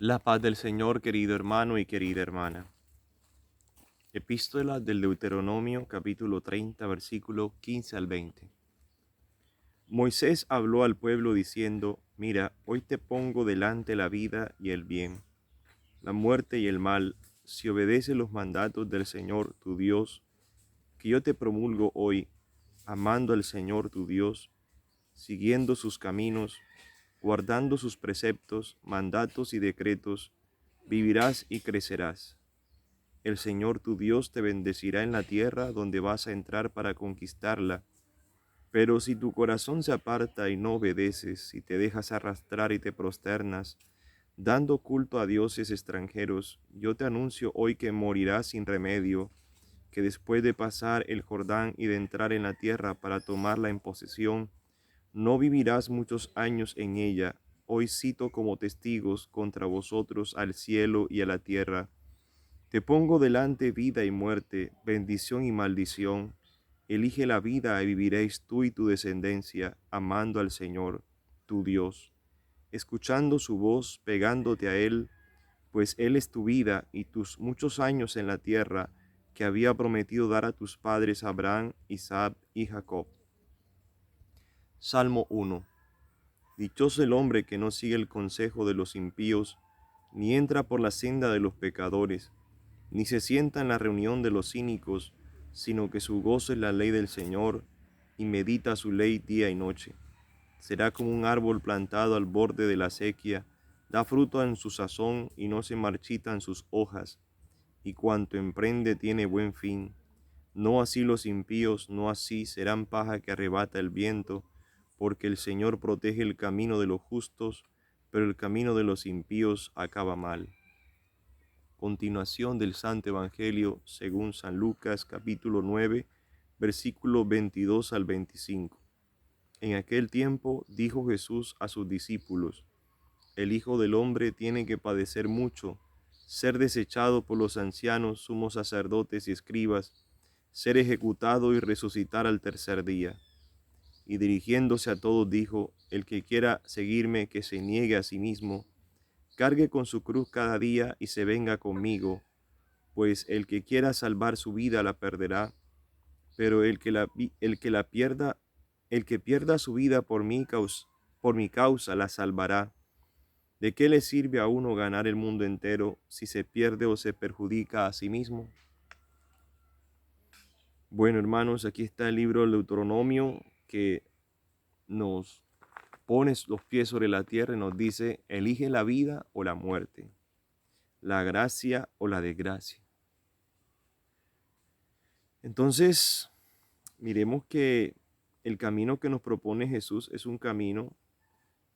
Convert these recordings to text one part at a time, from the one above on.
La paz del Señor, querido hermano y querida hermana. Epístola del Deuteronomio, capítulo 30, versículo 15 al 20. Moisés habló al pueblo diciendo: Mira, hoy te pongo delante la vida y el bien, la muerte y el mal, si obedeces los mandatos del Señor tu Dios, que yo te promulgo hoy, amando al Señor tu Dios, siguiendo sus caminos, guardando sus preceptos, mandatos y decretos, vivirás y crecerás. El Señor tu Dios te bendecirá en la tierra donde vas a entrar para conquistarla. Pero si tu corazón se aparta y no obedeces, y te dejas arrastrar y te prosternas, dando culto a dioses extranjeros, yo te anuncio hoy que morirás sin remedio, que después de pasar el Jordán y de entrar en la tierra para tomarla en posesión, no vivirás muchos años en ella. Hoy cito como testigos contra vosotros al cielo y a la tierra. Te pongo delante vida y muerte, bendición y maldición. Elige la vida y viviréis tú y tu descendencia, amando al Señor, tu Dios, escuchando su voz, pegándote a Él, pues Él es tu vida y tus muchos años en la tierra que había prometido dar a tus padres Abraham, Isaac y Jacob. Salmo 1. Dichoso el hombre que no sigue el consejo de los impíos, ni entra por la senda de los pecadores, ni se sienta en la reunión de los cínicos, sino que su gozo es la ley del Señor, y medita su ley día y noche. Será como un árbol plantado al borde de la acequia, da fruto en su sazón y no se marchitan sus hojas, y cuanto emprende tiene buen fin. No así los impíos, no así serán paja que arrebata el viento, porque el Señor protege el camino de los justos, pero el camino de los impíos acaba mal. Continuación del Santo Evangelio según San Lucas, capítulo 9, versículo 22 al 25. En aquel tiempo dijo Jesús a sus discípulos: El Hijo del Hombre tiene que padecer mucho, ser desechado por los ancianos, sumos sacerdotes y escribas, ser ejecutado y resucitar al tercer día. Y dirigiéndose a todos dijo: El que quiera seguirme, que se niegue a sí mismo, cargue con su cruz cada día y se venga conmigo, pues el que quiera salvar su vida la perderá, pero el que pierda su vida por mi causa la salvará. ¿De qué le sirve a uno ganar el mundo entero si se pierde o se perjudica a sí mismo? Bueno, hermanos, aquí está el libro del Deuteronomio que nos pone los pies sobre la tierra y nos dice: elige la vida o la muerte, la gracia o la desgracia. Entonces, miremos que el camino que nos propone Jesús es un camino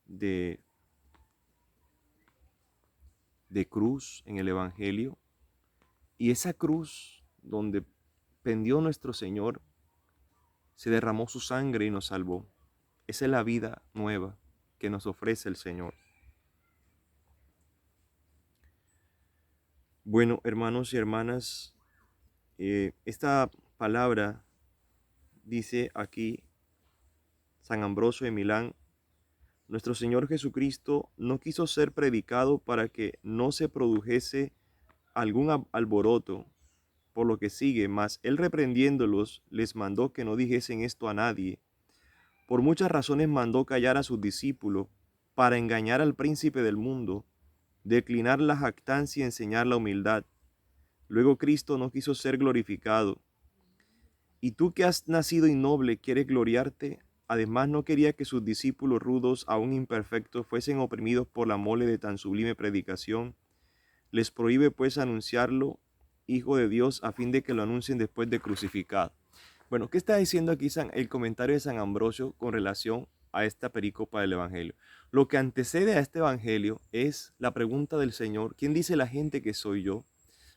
de, de cruz en el Evangelio, y esa cruz donde pendió nuestro Señor, se derramó su sangre y nos salvó. Esa es la vida nueva que nos ofrece el Señor. Bueno, hermanos y hermanas, esta palabra dice aquí San Ambrosio de Milán: nuestro Señor Jesucristo no quiso ser predicado para que no se produjese algún alboroto por lo que sigue, mas Él reprendiéndolos les mandó que no dijesen esto a nadie. Por muchas razones mandó callar a sus discípulos, para engañar al príncipe del mundo, declinar la jactancia y enseñar la humildad. Luego Cristo no quiso ser glorificado. Y tú que has nacido innoble, ¿quieres gloriarte? Además no quería que sus discípulos rudos, aún imperfectos, fuesen oprimidos por la mole de tan sublime predicación. Les prohíbe pues anunciarlo, Hijo de Dios, a fin de que lo anuncien después de crucificado. Bueno, ¿qué está diciendo aquí el comentario de San Ambrosio con relación a esta perícopa del Evangelio? Lo que antecede a este Evangelio es la pregunta del Señor: ¿quién dice la gente que soy yo?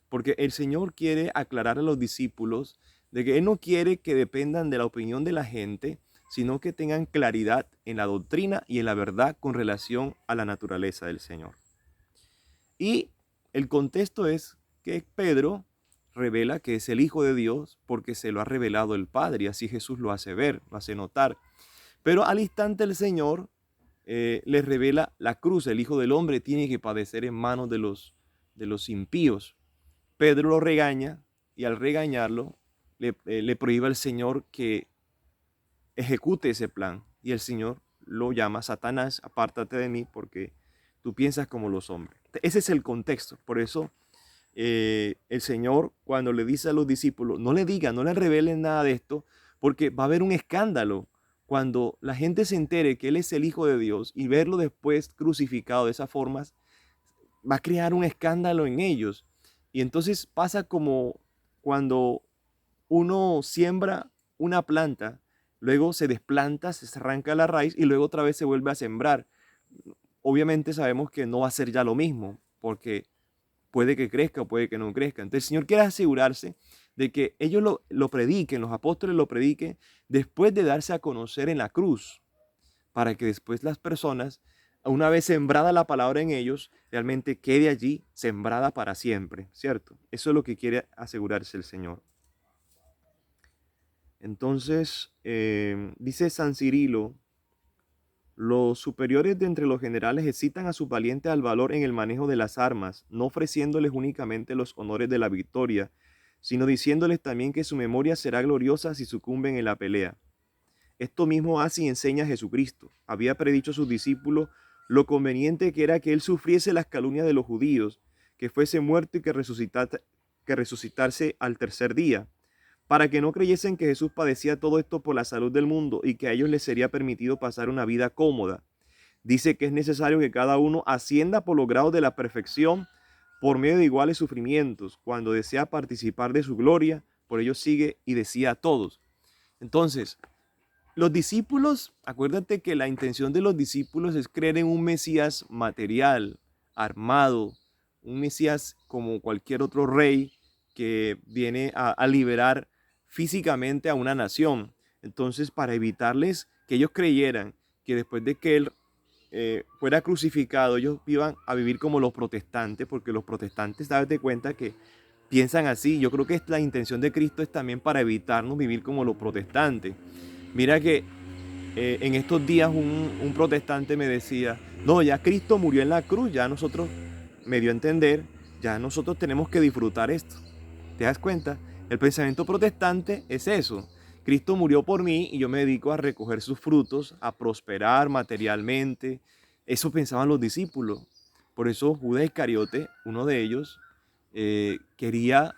Porque el Señor quiere aclarar a los discípulos de que Él no quiere que dependan de la opinión de la gente, sino que tengan claridad en la doctrina y en la verdad con relación a la naturaleza del Señor. Y el contexto es que Pedro revela que es el Hijo de Dios porque se lo ha revelado el Padre, y así Jesús lo hace ver, lo hace notar. Pero al instante el Señor les revela la cruz. El Hijo del Hombre tiene que padecer en manos de los impíos. Pedro lo regaña y al regañarlo le prohíbe al Señor que ejecute ese plan. Y el Señor lo llama: Satanás, apártate de mí porque tú piensas como los hombres. Ese es el contexto. Por eso el Señor, cuando le dice a los discípulos, no le digan, no le revelen nada de esto, porque va a haber un escándalo cuando la gente se entere que Él es el Hijo de Dios, y verlo después crucificado de esa forma va a crear un escándalo en ellos. Y entonces pasa como cuando uno siembra una planta, luego se desplanta, se arranca la raíz y luego otra vez se vuelve a sembrar. Obviamente sabemos que no va a ser ya lo mismo, porque puede que crezca o puede que no crezca. Entonces el Señor quiere asegurarse de que ellos lo prediquen, los apóstoles lo prediquen, después de darse a conocer en la cruz, para que después las personas, una vez sembrada la palabra en ellos, realmente quede allí sembrada para siempre, ¿cierto? Eso es lo que quiere asegurarse el Señor. Entonces, dice San Cirilo: los superiores de entre los generales excitan a sus valientes al valor en el manejo de las armas, no ofreciéndoles únicamente los honores de la victoria, sino diciéndoles también que su memoria será gloriosa si sucumben en la pelea. Esto mismo hace y enseña Jesucristo. Había predicho a sus discípulos lo conveniente que era que Él sufriese las calumnias de los judíos, que fuese muerto y que resucitase al tercer día, para que no creyesen que Jesús padecía todo esto por la salud del mundo y que a ellos les sería permitido pasar una vida cómoda. Dice que es necesario que cada uno ascienda por los grados de la perfección por medio de iguales sufrimientos. Cuando desea participar de su gloria, por ello sigue y decía a todos. Entonces, los discípulos, acuérdate que la intención de los discípulos es creer en un Mesías material, armado, un Mesías como cualquier otro rey que viene a liberar físicamente a una nación. Entonces, para evitarles que ellos creyeran que después de que Él fuera crucificado, ellos iban a vivir como los protestantes, porque los protestantes, date cuenta que piensan así. Yo creo que la intención de Cristo es también para evitarnos vivir como los protestantes. Mira que en estos días un protestante me decía: no, ya Cristo murió en la cruz, ya nosotros, me dio a entender, ya nosotros tenemos que disfrutar esto. ¿Te das cuenta? El pensamiento protestante es eso: Cristo murió por mí y yo me dedico a recoger sus frutos, a prosperar materialmente. Eso pensaban los discípulos. Por eso Judas Iscariote, uno de ellos, quería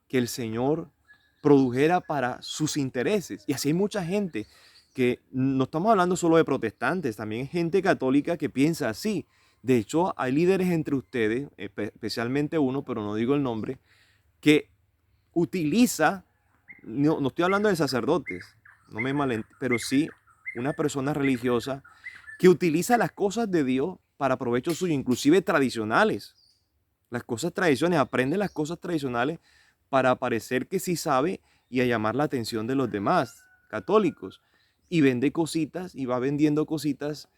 que el Señor produjera para sus intereses. Y así hay mucha gente que no estamos hablando solo de protestantes, también hay gente católica que piensa así. De hecho, hay líderes entre ustedes, especialmente uno, pero no digo el nombre, que utiliza, no estoy hablando de sacerdotes, no me pero sí una persona religiosa que utiliza las cosas de Dios para provecho suyo, inclusive tradicionales. Las cosas tradicionales, aprende las cosas tradicionales para parecer que sí sabe y a llamar la atención de los demás católicos. Y vende cositas y va vendiendo cositas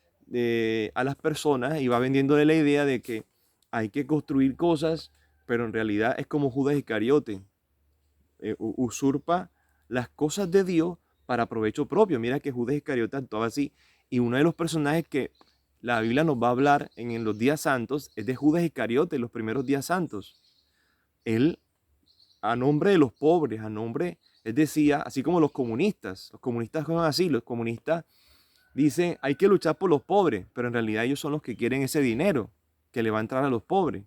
a las personas y va vendiéndole la idea de que hay que construir cosas, pero en realidad es como Judas Iscariote. Usurpa las cosas de Dios para provecho propio. Mira que Judas Iscariote actuaba así. Y uno de los personajes que la Biblia nos va a hablar en los días santos es de Judas Iscariote, los primeros días santos. Él, a nombre de los pobres, a nombre, él decía, así como los comunistas son así, los comunistas dicen: hay que luchar por los pobres, pero en realidad ellos son los que quieren ese dinero que le va a entrar a los pobres.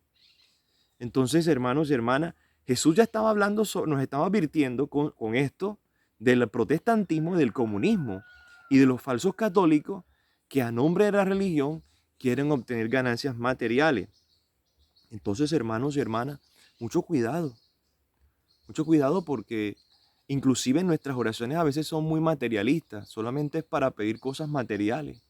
Entonces, hermanos y hermanas, Jesús ya estaba hablando, nos estaba advirtiendo con esto del protestantismo, del comunismo y de los falsos católicos que a nombre de la religión quieren obtener ganancias materiales. Entonces, hermanos y hermanas, mucho cuidado porque inclusive nuestras oraciones a veces son muy materialistas, solamente es para pedir cosas materiales.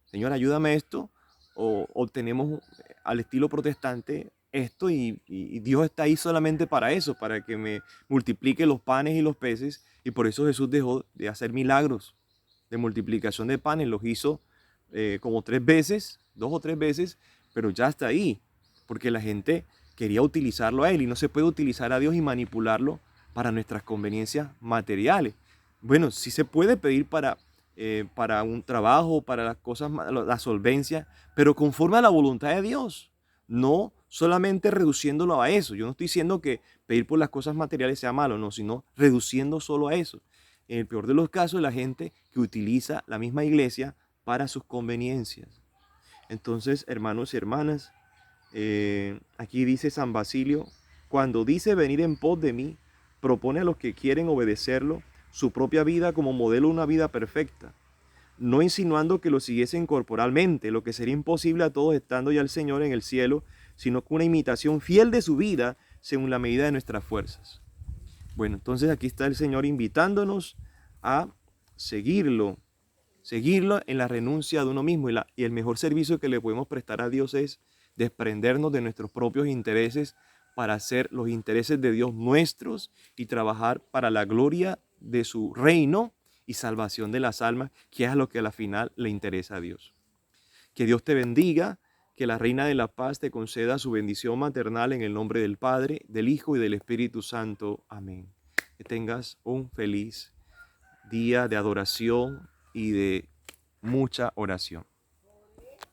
Señor, ayúdame esto, o tenemos al estilo protestante esto y Dios está ahí solamente para eso, para que me multiplique los panes y los peces, y por eso Jesús dejó de hacer milagros de multiplicación de panes, los hizo como 3 veces, 2 o 3 veces, pero ya está ahí, porque la gente quería utilizarlo a Él y no se puede utilizar a Dios y manipularlo para nuestras conveniencias materiales. Bueno, sí se puede pedir para para un trabajo, para las cosas, la solvencia, pero conforme a la voluntad de Dios, no solamente reduciéndolo a eso. Yo no estoy diciendo que pedir por las cosas materiales sea malo, no, sino reduciendo solo a eso. En el peor de los casos, la gente que utiliza la misma iglesia para sus conveniencias. Entonces, hermanos y hermanas, aquí dice San Basilio, cuando dice venir en pos de mí, propone a los que quieren obedecerlo su propia vida como modelo de una vida perfecta, no insinuando que lo siguiesen corporalmente, lo que sería imposible a todos estando ya el Señor en el cielo, sino con una imitación fiel de su vida según la medida de nuestras fuerzas. Bueno, entonces aquí está el Señor invitándonos a seguirlo, seguirlo en la renuncia de uno mismo. Y el mejor servicio que le podemos prestar a Dios es desprendernos de nuestros propios intereses para hacer los intereses de Dios nuestros y trabajar para la gloria de su reino y salvación de las almas, que es lo que a la final le interesa a Dios. Que Dios te bendiga, que la Reina de la Paz te conceda su bendición maternal en el nombre del Padre, del Hijo y del Espíritu Santo. Amén. Que tengas un feliz día de adoración y de mucha oración.